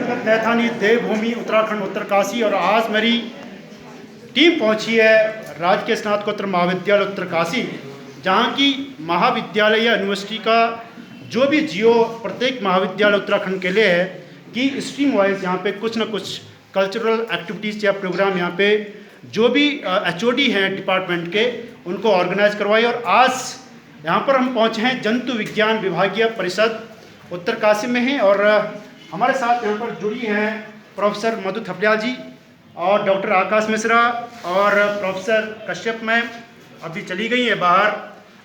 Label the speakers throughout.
Speaker 1: संस्कृत नैथानी देवभूमि उत्तराखंड उत्तरकाशी। और आज मेरी टीम पहुंची है राजकीय स्नातकोत्तर महाविद्यालय उत्तरकाशी, जहां की महाविद्यालय या यूनिवर्सिटी का जो भी जियो प्रत्येक महाविद्यालय उत्तराखंड के लिए है कि स्ट्रीम वाइज यहाँ पे कुछ ना कुछ कल्चरल एक्टिविटीज़ या प्रोग्राम यहाँ पे जो भी HOD हैं डिपार्टमेंट के उनको ऑर्गेनाइज करवाई। और आज यहाँ पर हम पहुँचे हैं जंतु विज्ञान विभागीय परिषद उत्तरकाशी में हैं। और हमारे साथ यहाँ पर जुड़ी हैं प्रोफेसर मधु थपलियाल जी और डॉक्टर आकाश मिश्रा और प्रोफेसर कश्यप मैम अभी चली गई हैं बाहर।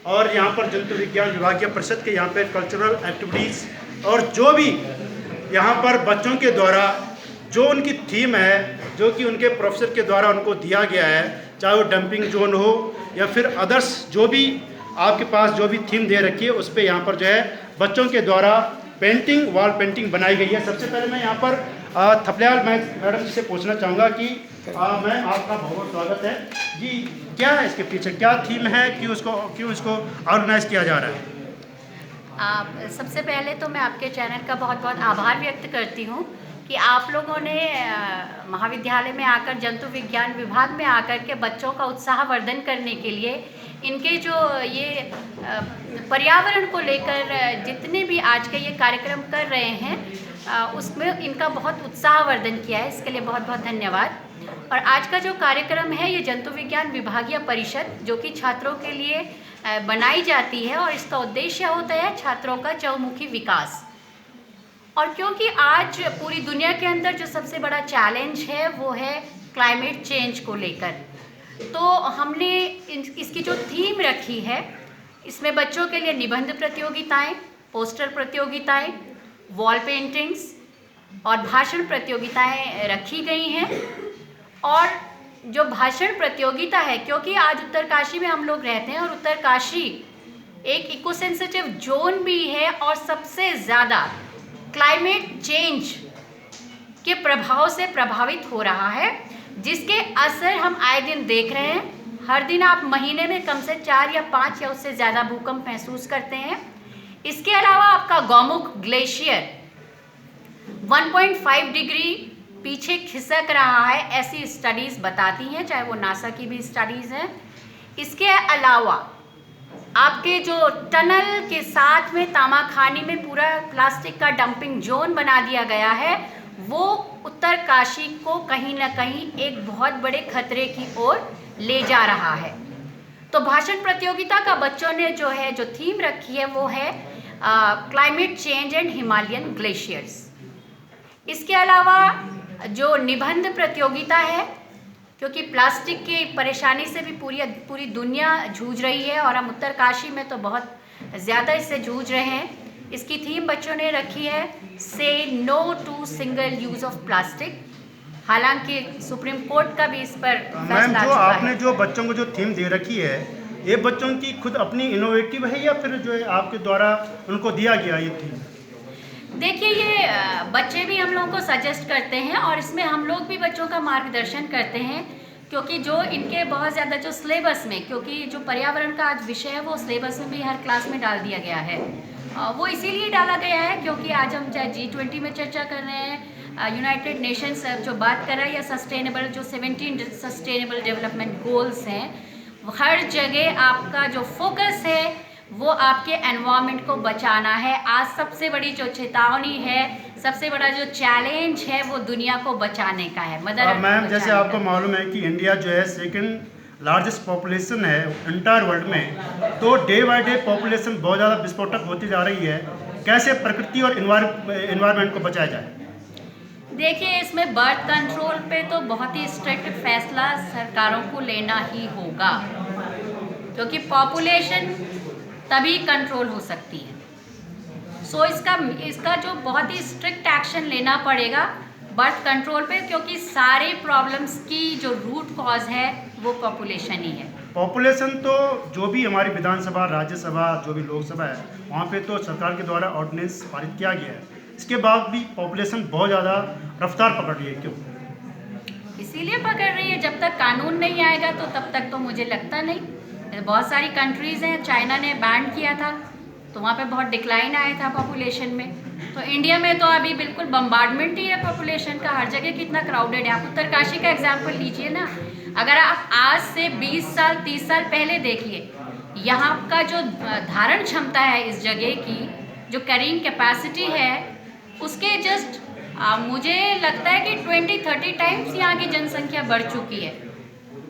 Speaker 1: और यहाँ पर जंतु विज्ञान विभागीय परिषद के यहाँ पे कल्चरल एक्टिविटीज़ और जो भी यहाँ पर बच्चों के द्वारा जो उनकी थीम है, जो कि उनके प्रोफेसर के द्वारा उनको दिया गया है, चाहे वो डंपिंग जोन हो या फिर अदर्स जो भी आपके पास जो भी थीम दे रखी है, उस पर यहाँ पर जो है बच्चों के द्वारा पेंटिंग, वॉल पेंटिंग बनाई गई है। सबसे पहले मैं यहाँ पर थपलियाल मैडम जी से पूछना चाहूँगा कि मैम आपका बहुत बहुत स्वागत है जी। क्या है इसके पीछे, क्या थीम है, क्यों इसको ऑर्गेनाइज किया जा रहा है?
Speaker 2: सबसे पहले तो मैं आपके चैनल का बहुत बहुत आभार व्यक्त करती हूँ कि आप लोगों ने महाविद्यालय में आकर जंतु विज्ञान विभाग में आकर के बच्चों का उत्साहवर्धन करने के लिए इनके जो ये पर्यावरण को लेकर जितने भी आज के ये कार्यक्रम कर रहे हैं उसमें इनका बहुत उत्साहवर्धन किया है। इसके लिए बहुत बहुत धन्यवाद। और आज का जो कार्यक्रम है ये जंतु विज्ञान विभागीय परिषद जो कि छात्रों के लिए बनाई जाती है और इसका उद्देश्य होता है छात्रों का चहुमुखी विकास। और क्योंकि आज पूरी दुनिया के अंदर जो सबसे बड़ा चैलेंज है वो है क्लाइमेट चेंज को लेकर, तो हमने इसकी जो थीम रखी है इसमें बच्चों के लिए निबंध प्रतियोगिताएं, पोस्टर प्रतियोगिताएं, वॉल पेंटिंग्स और भाषण प्रतियोगिताएं रखी गई हैं। और जो भाषण प्रतियोगिता है, क्योंकि आज उत्तरकाशी में हम लोग रहते हैं और उत्तरकाशी एक इको सेंसिटिव जोन भी है और सबसे ज़्यादा क्लाइमेट चेंज के प्रभाव से प्रभावित हो रहा है, जिसके असर हम आए दिन देख रहे हैं। हर दिन आप महीने में कम से 4 या 5 या उससे ज़्यादा भूकंप महसूस करते हैं। इसके अलावा आपका गौमुख ग्लेशियर 1.5 डिग्री पीछे खिसक रहा है, ऐसी स्टडीज़ बताती हैं, चाहे वो नासा की भी स्टडीज़ हैं। इसके अलावा आपके जो टनल के साथ में तामाखानी में पूरा प्लास्टिक का डंपिंग जोन बना दिया गया है, वो उत्तरकाशी को कहीं ना कहीं एक बहुत बड़े खतरे की ओर ले जा रहा है। तो भाषण प्रतियोगिता का बच्चों ने जो थीम रखी है वो है climate change and Himalayan glaciers. इसके अलावा जो निबंध प्रतियोगिता है, क्योंकि प्लास्टिक की परेशानी से भी पूरी दुनिया जूझ रही है और हम उत्तरकाशी में तो बहुत ज़्यादा इससे जूझ रहे हैं। इसकी थीम बच्चों ने रखी है say no to single use of plastic. हालांकि सुप्रीम कोर्ट का भी इस पर फैसला आ चुका है।
Speaker 1: आपने जो बच्चों को जो थीम दे रखी है, ये बच्चों की खुद अपनी इनोवेटिव है या फिर जो है आपके द्वारा उनको दिया गया ये थीम?
Speaker 2: देखिए, ये बच्चे भी हम लोगों को सजेस्ट करते हैं और इसमें हम लोग भी बच्चों का मार्गदर्शन करते हैं, क्योंकि जो इनके बहुत ज़्यादा जो सिलेबस में, क्योंकि जो पर्यावरण का आज विषय है वो सिलेबस में भी हर क्लास में डाल दिया गया है। वो इसीलिए डाला गया है क्योंकि आज हम चाहे G20 में चर्चा कर रहे हैं, यूनाइटेड नेशंस जो बात कर रहा है, या सस्टेनेबल जो 17 सस्टेनेबल डेवलपमेंट गोल्स हैं, हर जगह आपका जो फोकस है वो आपके एनवायरनमेंट को बचाना है। आज सबसे बड़ी जो चेतावनी है, सबसे बड़ा जो चैलेंज है वो दुनिया को बचाने का है।
Speaker 1: मैम, जैसे आपको मालूम है कि इंडिया जो है सेकंड लार्जेस्ट पॉपुलेशन है इंटायर वर्ल्ड में, तो डे बाय डे पॉपुलेशन बहुत ज़्यादा विस्फोटक होती जा रही है। कैसे प्रकृति और इन्वायरमेंट को बचाया जाए?
Speaker 2: देखिए, इसमें बर्थ कंट्रोल पे तो बहुत ही स्ट्रिक्ट फैसला सरकारों को लेना ही होगा, क्योंकि पॉपुलेशन तभी कंट्रोल हो सकती है। सो इसका जो बहुत ही स्ट्रिक्ट एक्शन लेना पड़ेगा बर्थ कंट्रोल पे, क्योंकि सारे प्रॉब्लम्स की जो रूट कॉज है वो पॉपुलेशन ही है।
Speaker 1: पॉपुलेशन तो जो भी हमारी विधानसभा, राज्यसभा, जो भी लोकसभा है, वहाँ पे तो सरकार के द्वारा ऑर्डिनेंस पारित किया गया है। इसके बाद भी पॉपुलेशन बहुत ज़्यादा रफ्तार पकड़ रही है। क्यों?
Speaker 2: इसीलिए पकड़ रही है, जब तक कानून नहीं आएगा तो तब तक तो मुझे लगता नहीं। बहुत सारी कंट्रीज़ हैं, चाइना ने बैन किया था तो वहाँ पे बहुत डिक्लाइन आया था पॉपुलेशन में। तो इंडिया में तो अभी बिल्कुल बम्बार्डमेंट ही है पॉपुलेशन का, हर जगह कितना क्राउडेड है। आप उत्तरकाशी का एग्जाम्पल लीजिए ना, अगर आप आज से 20 साल 30 साल पहले देखिए, यहाँ का जो धारण क्षमता है इस जगह की, जो कैरिंग कैपेसिटी है, उसके जस्ट मुझे लगता है कि 20-30 टाइम्स यहाँ की जनसंख्या बढ़ चुकी है।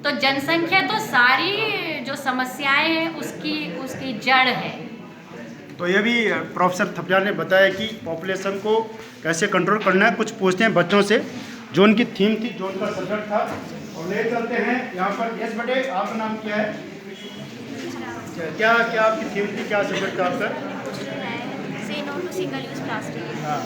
Speaker 2: तो जनसंख्या तो सारी जो समस्याएं हैं उसकी जड़ है।
Speaker 1: तो ये भी प्रोफेसर थपलियाल ने बताया कि पॉपुलेशन को कैसे कंट्रोल करना है। कुछ पूछते हैं बच्चों से जो उनकी थीम थी, जो उनका सब्जेक्ट था, और ले चलते हैं यहाँ पर। यस बेटे, आपका नाम क्या है? क्या क्या आपकी थीम थी, क्या सब्जेक्ट था आपका?
Speaker 3: Say no to single use plastic.
Speaker 1: हाँ,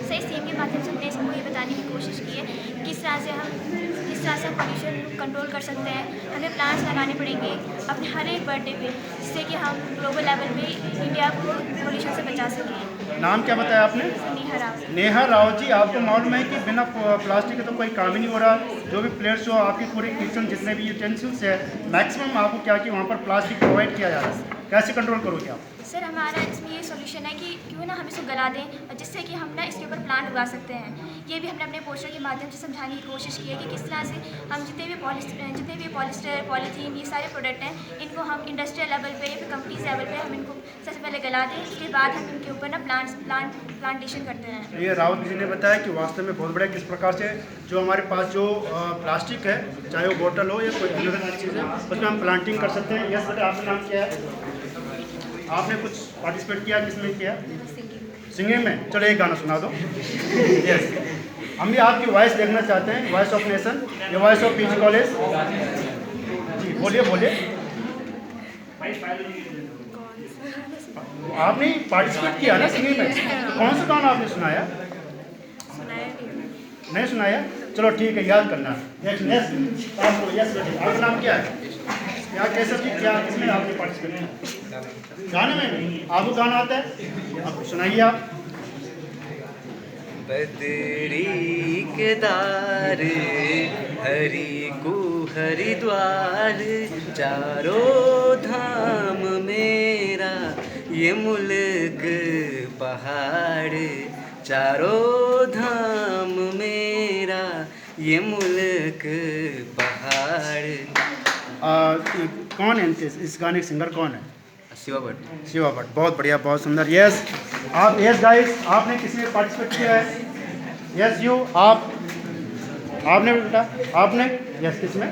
Speaker 3: सही थीम के माध्यम से हमने सबको ये बताने की कोशिश की है किस तरह से हम पोल्यूशन कंट्रोल कर सकते हैं। हमें प्लांट्स लगाने पड़ेंगे अपने हर एक बर्थडे पे, जिससे कि हम ग्लोबल लेवल पे इंडिया को पोल्यूशन से बचा सकें।
Speaker 1: नाम क्या बताया आपने?
Speaker 3: नेहा राव।
Speaker 1: नेहा राव जी, आपको मालूम है कि बिना प्लास्टिक के तो कोई काम ही नहीं हो रहा। जो भी प्लेट्स हो, आपकी पूरी किचन जितने भी यूटेंसिल्स है, मैक्सिमम आपको क्या कि वहाँ पर प्लास्टिक प्रोवाइड किया जा रहा है। कैसे कंट्रोल करोगे आप?
Speaker 3: सर हमारा इसमें ये सॉल्यूशन है कि क्यों ना हम इसको गला दें, जिससे कि हम ना इसके ऊपर प्लांट उगा सकते हैं। ये भी हमने अपने पोस्टर के माध्यम से समझाने की कोशिश की है कि किस तरह से हम जितने भी पॉलिस्टर पॉलीथीन ये सारे प्रोडक्ट हैं, इनको हम इंडस्ट्रियल लेवल पे या फिर कंपनीज लेवल पे हम इनको सबसे पहले गला दें, उसके बाद हम इनके ऊपर ना प्लांटेशन करते हैं।
Speaker 1: ये रावत जी ने बताया कि वास्तव में बहुत बड़ा किस प्रकार से जो हमारे पास जो प्लास्टिक है, चाहे वो बोतल हो या कोई अलग चीज़ है, उसमें हम प्लांटिंग कर सकते हैं। यस बेटा, आपका नाम क्या है? आपने कुछ पार्टिसिपेट किया, किसमें किया? सिंगिंग में। चलो एक गाना सुना दो। यस, हम भी आपकी वॉइस देखना चाहते हैं, वॉइस ऑफ नेशन, ये वॉइस ऑफ पीजी कॉलेज जी। बोलिए बोलिए। आपने पार्टिसिपेट किया ना सिंगिंग में, तो कौन सा गाना आपने सुनाया? नहीं सुनाया? चलो ठीक है, याद करना। नेक्स्ट आपको। यस बेटे, आपका नाम क्या है? क्या कैसे क्या किसमें आपने पार्टिसिपेट किया? गाने में? आपको गाना आता है? आप सुनाइए आप।
Speaker 4: बदरी के दार हरि को हरिद्वार, चारों धाम मेरा ये मुल्क पहाड़, चारों धाम मेरा ये मुल्क पहाड़।
Speaker 1: कौन है इस गाने के सिंगर कौन है?
Speaker 4: शिवा भट्ट।
Speaker 1: शिवा भट्ट, बहुत बढ़िया, बहुत सुंदर। यस आप, यस गाइस, आपने किसमें पार्टिसिपेट किया है? यस यू, आपने बेटा, आपने? यस किसमें?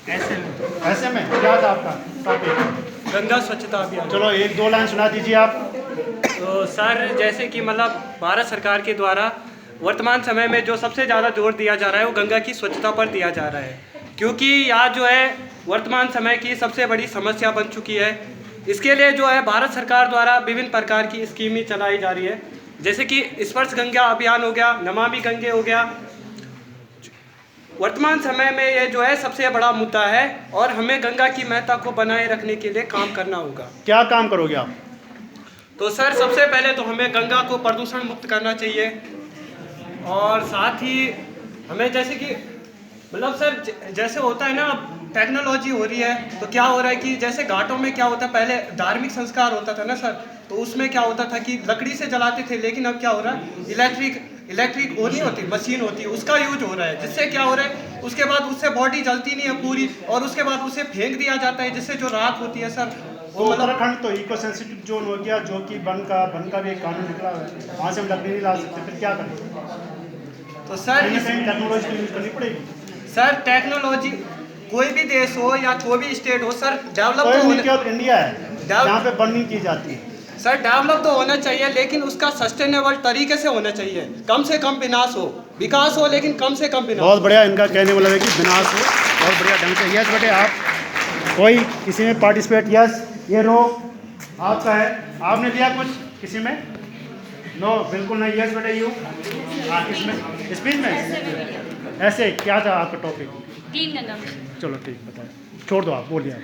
Speaker 1: ऐसे में क्या था आपका टॉपिक?
Speaker 5: गंगा स्वच्छता अभियान।
Speaker 1: चलो एक दो लाइन सुना दीजिए आप।
Speaker 5: तो सर जैसे कि मतलब भारत सरकार के द्वारा वर्तमान समय में जो सबसे ज़्यादा जोर दिया जा रहा है वो गंगा की स्वच्छता पर दिया जा रहा है, क्योंकि यहाँ जो है वर्तमान समय की सबसे बड़ी समस्या बन चुकी है। इसके लिए जो है भारत सरकार द्वारा विभिन्न प्रकार की स्कीमें चलाई जा रही है, जैसे कि स्पर्श गंगा अभियान हो गया, नमामि गंगे हो गया। वर्तमान समय में ये जो है सबसे बड़ा मुद्दा है और हमें गंगा की महत्ता को बनाए रखने के लिए काम करना होगा।
Speaker 1: क्या काम करोगे आप?
Speaker 5: तो सर सबसे पहले तो हमें गंगा को प्रदूषण मुक्त करना चाहिए, और साथ ही हमें जैसे कि मतलब सर जैसे होता है ना, टेक्नोलॉजी हो रही है तो क्या हो रहा है कि जैसे घाटों में क्या होता है, पहले धार्मिक संस्कार होता था ना सर, तो उसमें क्या होता था कि लकड़ी से जलाते थे, लेकिन अब क्या हो रहा है, इलेक्ट्रिक वो नहीं होती, मशीन होती है, उसका यूज हो रहा है, जिससे क्या हो रहा है, उसके बाद उससे बॉडी जलती नहीं है पूरी, और उसके बाद उसे फेंक दिया जाता है, जिससे जो राख होती है सर वो मतलब।
Speaker 1: उत्तराखंड तो इको सेंसिटिव जोन हो गया, जो कि वन का भी एक कानून निकला है, वहाँ से हम लकड़ी नहीं ला सकते, फिर क्या करें?
Speaker 5: तो सर
Speaker 1: टेक्नोलॉजी तो यूज करनी पड़ेगी।
Speaker 5: सर टेक्नोलॉजी कोई भी देश हो या कोई भी स्टेट हो सर, डेवलप तो होना,
Speaker 1: इंडिया है जहाँ पे बर्निंग की जाती है
Speaker 5: सर, डेवलप तो होना चाहिए, लेकिन उसका सस्टेनेबल तरीके से होना चाहिए, कम से कम विनाश हो, विकास हो लेकिन कम से कम विनाश।
Speaker 1: बहुत बढ़िया, इनका कहने वाला है कि विनाश हो, बहुत बढ़िया ढंग से। यस बेटे, आप कोई किसी में पार्टिसिपेट? यस, ये रो आपका है, आपने दिया कुछ किसी में? नो, बिल्कुल नहीं। यस बेटे, यू? हाँ, किसमें? स्पीच में? ऐसे क्या था आपका टॉपिक?
Speaker 3: क्लीन गंगा।
Speaker 1: चलो ठीक, बताओ, छोड़ दो आप, बोलिए आप।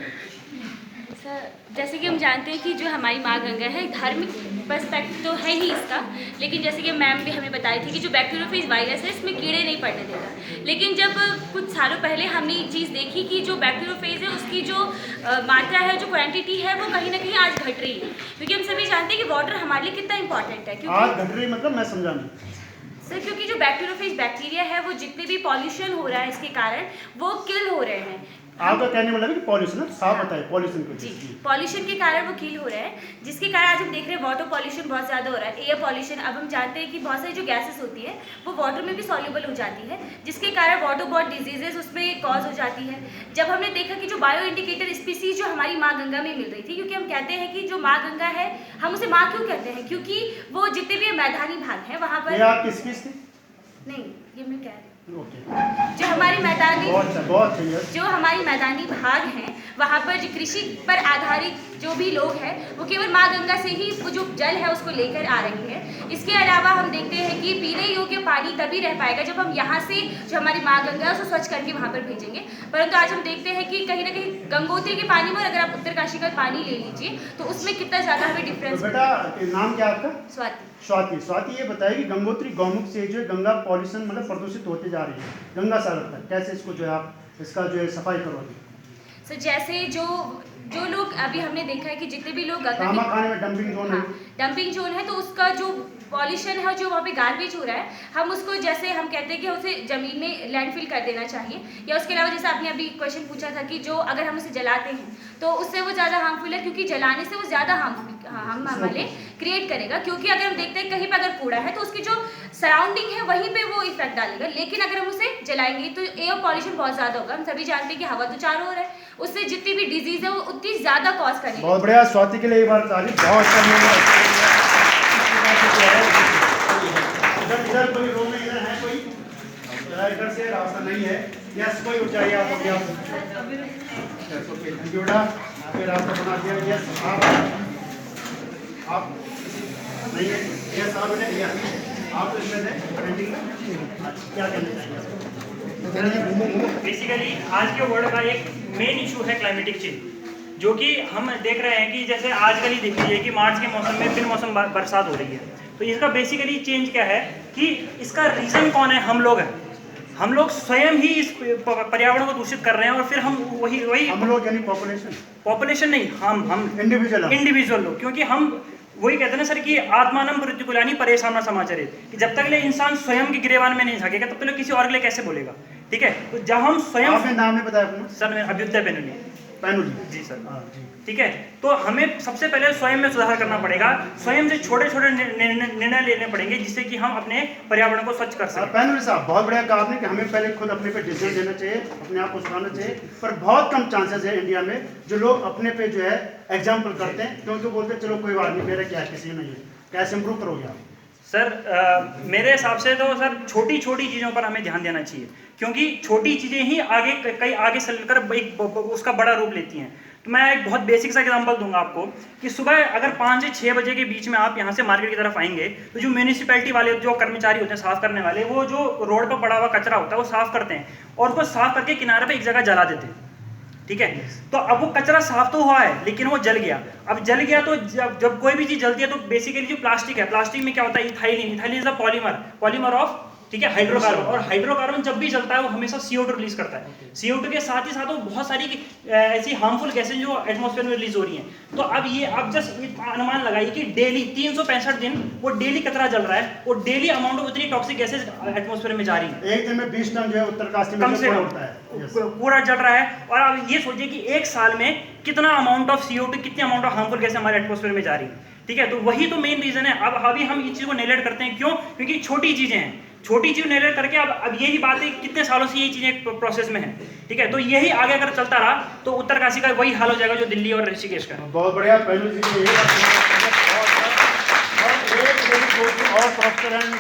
Speaker 6: सर जैसे कि हम जानते हैं कि जो हमारी माँ गंगा है धार्मिक पर्सपेक्टिव तो है ही इसका, लेकिन जैसे कि मैम भी हमें बताई थी कि जो बैक्टीरियोफेज वायरस है इसमें कीड़े नहीं पड़ने देगा। लेकिन जब कुछ सालों पहले हमने ये चीज़ देखी कि जो बैक्टीरियोफेज है उसकी जो मात्रा है, जो क्वांटिटी है, वो कहीं ना कहीं आज घट रही है, क्योंकि हम सभी जानते हैं कि वाटर हमारे लिए कितना इंपॉर्टेंट है। क्योंकि
Speaker 1: आज घट रही मतलब मैं समझा नहीं
Speaker 6: सर, क्योंकि जो बैक्टीरियोफेज बैक्टीरिया है वो जितने भी पॉल्यूशन हो रहा है इसके कारण वो किल हो रहे हैं।
Speaker 1: आपका कहने मतलब कि पॉल्यूशन साफ बताइए पॉल्यूशन को।
Speaker 6: जी, पॉल्यूशन के कारण वो किल हो रहा है, जिसके कारण आज हम देख रहे हैं वाटर पॉल्यूशन बहुत ज़्यादा हो रहा है, एयर पॉल्यूशन। अब हम जानते हैं कि बहुत सारी जो गैसेस होती है वो वाटर में भी सॉल्युबल हो जाती है, जिसके कारण वाटर बॉर्न डिजीजेस उसमें कॉज हो जाती है। जब हमने देखा कि जो बायो इंडिकेटर स्पीसीज जो हमारी माँ गंगा में मिल रही थी, क्योंकि हम कहते हैं कि जो माँ गंगा है, हम उसे माँ क्यों कहते हैं, क्योंकि वो जितने भी मैदानी भाग हैं वहाँ पर
Speaker 1: आप किस किस
Speaker 6: नहीं, ये मैं कह रही हूँ
Speaker 1: ओके
Speaker 6: जो हमारी मैदानी
Speaker 1: बहुत सही
Speaker 6: जो हमारी मैदानी भाग हैं वहाँ पर जो कृषि पर आधारित जो भी लोग हैं वो केवल माँ गंगा से ही वो जो जल है उसको लेकर आ रही है। इसके अलावा हम देखते हैं कि पीने योग्य पानी तभी रह पाएगा जब हम यहाँ से जो हमारी माँ गंगा है उसको स्वच्छ करके वहाँ पर भेजेंगे। परंतु आज हम देखते हैं कि कहीं ना कहीं गंगोत्री के पानी में अगर आप उत्तरकाशी का पानी ले लीजिए तो उसमें कितना ज़्यादा हमें डिफरेंस।
Speaker 1: बेटा नाम क्या आपका?
Speaker 6: स्वाति।
Speaker 1: स्वाति ये बताइए कि गंगोत्री गौमुख से जो है गंगा पॉल्यूशन मतलब प्रदूषित होते जा रही है गंगा सागर तक, कैसे इसको जो है आप इसका जो है सफाई करोगे?
Speaker 6: सो जैसे जो लोग अभी हमने देखा है कि जितने भी लोग
Speaker 1: कामा खाने में डंपिंग जोन है,
Speaker 6: डंपिंग जोन है, तो उसका जो पॉल्यूशन है जो वहाँ पे गार्बेज हो रहा है, हम उसको जैसे हम कहते हैं कि उसे ज़मीन में लैंडफिल कर देना चाहिए। या उसके अलावा जैसे आपने अभी क्वेश्चन पूछा था कि जो अगर हम उसे जलाते हैं तो उससे वो ज़्यादा हार्मफुल है, क्योंकि जलाने से वो ज़्यादा हम हमारे क्रिएट करेगा। क्योंकि अगर हम देखते हैं कहीं पर अगर कूड़ा है तो उसकी जो सराउंडिंग है वहीं पे वो इफेक्ट डालेगा, लेकिन अगर हम उसे जलाएंगे तो एयर पॉल्यूशन बहुत ज़्यादा होगा। हम सभी जानते हैं कि हवा तो चारों ओर है, उससे जितनी भी डिजीज़ है वो उतनी ज़्यादा कॉज करेगी।
Speaker 1: बहुत बढ़िया स्वाति के लिए एक बार तारीफ। बहुत इधर कोई रो में इधर है कोई इधर से रास्ता नहीं है, यस कोई उठ जाइए आप अभी आप थैंक यू बेटा आपने रास्ता बना दिया। यस आप नहीं है, यस आप ने आप तो इसमें थे पेंटिंग में क्या कहना चाहिए?
Speaker 7: बेसिकली आज के वर्ल्ड का एक मेन इशू है क्लाइमेटिक चेंज, जो कि हम देख रहे हैं कि जैसे आजकल ही देख लीजिए कि मार्च के मौसम में बिन मौसम बरसात हो रही है। तो इसका बेसिकली चेंज क्या है कि इसका रीज़न कौन है? हम लोग हैं। हम लोग स्वयं ही इस पर्यावरण को दूषित कर रहे हैं और फिर हम वही
Speaker 1: हम लोग यानी पॉपुलेशन
Speaker 7: नहीं, हम
Speaker 1: इंडिविजुअल
Speaker 7: लोग, क्योंकि हम वही कहते हैं ना सर कि आत्मानम प्रतिकूलानी परेशान समाचारित, कि जब तक ले इंसान स्वयं के गिरेबान में नहीं झाकेगा तब तक किसी और के लिए कैसे बोलेगा। ठीक है, तो जब हम स्वयं,
Speaker 1: आपने नाम नहीं बताया अपना?
Speaker 7: सर मैं अभ्युदय पैनुली जी सर। ठीक है, तो हमें सबसे पहले स्वयं में सुधार करना पड़ेगा, स्वयं से छोटे छोटे निर्णय लेने पड़ेंगे जिससे कि हम अपने पर्यावरण को स्वच्छ कर सकें।
Speaker 1: पैनुली साहब बहुत बढ़िया कहा आपने कि हमें पहले खुद अपने पे डिसीजन लेना चाहिए, अपने आप को सुधारना चाहिए, पर बहुत कम चांसेस है इंडिया में जो लोग अपने पे जो है एग्जाम्पल करते हैं, क्योंकि बोलते हैं चलो कोई बात नहीं मेरा क्या किसी नहीं है। कैसे इम्प्रूव करोगे आप?
Speaker 7: सर मेरे हिसाब से तो सर छोटी छोटी चीज़ों पर हमें ध्यान देना चाहिए, क्योंकि छोटी चीज़ें ही आगे चलकर एक उसका बड़ा रूप लेती हैं। तो मैं एक बहुत बेसिक सा एग्जांपल दूंगा आपको कि सुबह अगर 5 से 6 बजे के बीच में आप यहाँ से मार्केट की तरफ आएंगे तो जो म्यूनिसिपैलिटी वाले जो कर्मचारी होते हैं साफ करने वाले, वो जो रोड पर पड़ा हुआ कचरा होता है वो साफ करते हैं और उसको साफ करके किनारे पर एक जगह जला देते हैं। ठीक है, तो अब वो कचरा साफ तो हुआ है लेकिन वो जल गया। अब जल गया तो जब कोई भी चीज़ जलती है तो बेसिकली जो प्लास्टिक है, प्लास्टिक में क्या होता है? Ethylene is a polymer of, ठीक है, हाइड्रोकार्बन। और हाइड्रोकार्बन जब भी जलता है वो हमेशा CO2 रिलीज करता है। CO2 के साथ ही साथ वो बहुत सारी ऐसी हार्मफुल गैसेज जो एटमॉस्फेयर में रिलीज हो रही हैं। तो अब जस्ट अनुमान लगाइए कि डेली 365 दिन वो डेली कचरा जल रहा है और डेली अमाउंट ऑफ उतनी टॉक्सिक गैसेज एटमॉस्फेयर में जा रही है।
Speaker 1: एक दिन में 20 टन जो है उत्तरकाशी में होता है,
Speaker 7: पूरा जल रहा है। और आप ये सोचिए कि एक साल में कितना अमाउंट ऑफ CO2, कितनी अमाउंट ऑफ हार्मफुल गैसेज हमारे एटमॉस्फेयर में जा रही है। ठीक है, तो वही तो मेन रीजन है। अब अभी हम इस चीज़ को नेगलेक्ट करते हैं, क्यों? क्योंकि छोटी चीज़ें हैं, छोटी चीज़ नेगलेक्ट करके अब यही बात है कितने सालों से यही चीज़ें प्रोसेस में है। ठीक है, तो यही आगे अगर चलता रहा तो उत्तरकाशी का वही हाल हो जाएगा जो दिल्ली और ऋषिकेश का।
Speaker 1: बहुत बढ़िया पैनुली जी ने और प्रोफेसर एंड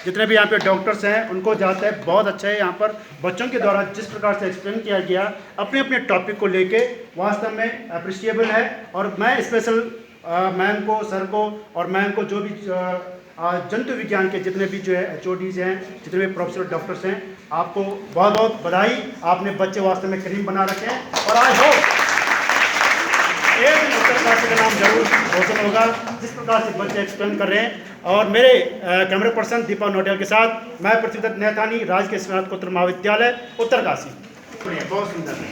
Speaker 1: जितने भी यहाँ पे डॉक्टर्स हैं उनको जाता है। बहुत अच्छा है यहाँ पर बच्चों के द्वारा जिस प्रकार से एक्सप्लेन किया गया अपने अपने टॉपिक को लेके, वास्तव में अप्रिशिएबल है। और मैं स्पेशल मैम को, सर को और मैम को, जो भी जंतु विज्ञान के जितने भी जो है HODs हैं, जितने भी प्रोफेसर डॉक्टर्स हैं, आपको बहुत बहुत बधाई। आपने बच्चे वास्तव में करीम बना रखे हैं और आई होप एक दिन उत्तरकाशी का नाम जरूर रोशन होगा, जिस प्रकार से बच्चे एक्सप्लेन कर रहे हैं। और मेरे कैमरा पर्सन दीपा नोटियाल के साथ मैं पृथ्वीदत्त नेथानी, राजकीय स्नातकोत्तर महाविद्यालय उत्तरकाशी। बहुत सुंदर।